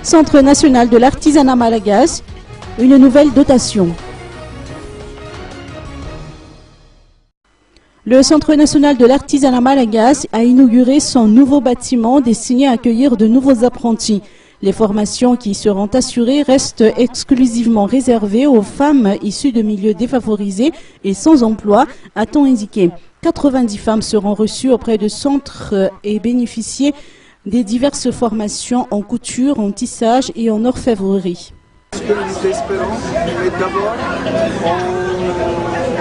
Centre national de l'artisanat malagasy, une nouvelle dotation. Le Centre national de l'artisanat malagasy a inauguré son nouveau bâtiment destiné à accueillir de nouveaux apprentis. Les formations qui seront assurées restent exclusivement réservées aux femmes issues de milieux défavorisés et sans emploi, a-t-on indiqué. 90 femmes seront reçues auprès de centres et bénéficier des diverses formations en couture, en tissage et en orfèvrerie. Ce que nous espérons, d'abord,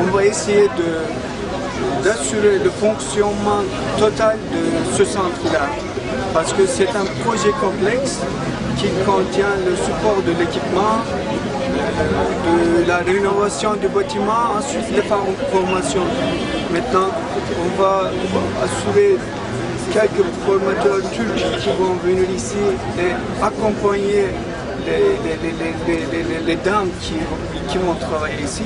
on va essayer d'assurer le fonctionnement total de ce centre-là. Parce que c'est un projet complexe qui contient le support de l'équipement, de la rénovation du bâtiment, ensuite les formations. Maintenant, on va assurer quelques formateurs turcs qui vont venir ici et accompagner les dames qui vont travailler ici.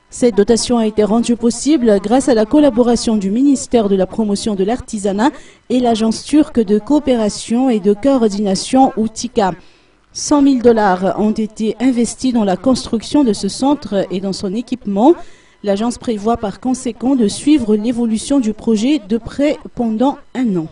Cette dotation a été rendue possible grâce à la collaboration du ministère de la Promotion de l'Artisanat et l'Agence turque de coopération et de coordination UTICA. 100 000 $ ont été investis dans la construction de ce centre et dans son équipement. L'agence prévoit par conséquent de suivre l'évolution du projet de près pendant 1 an.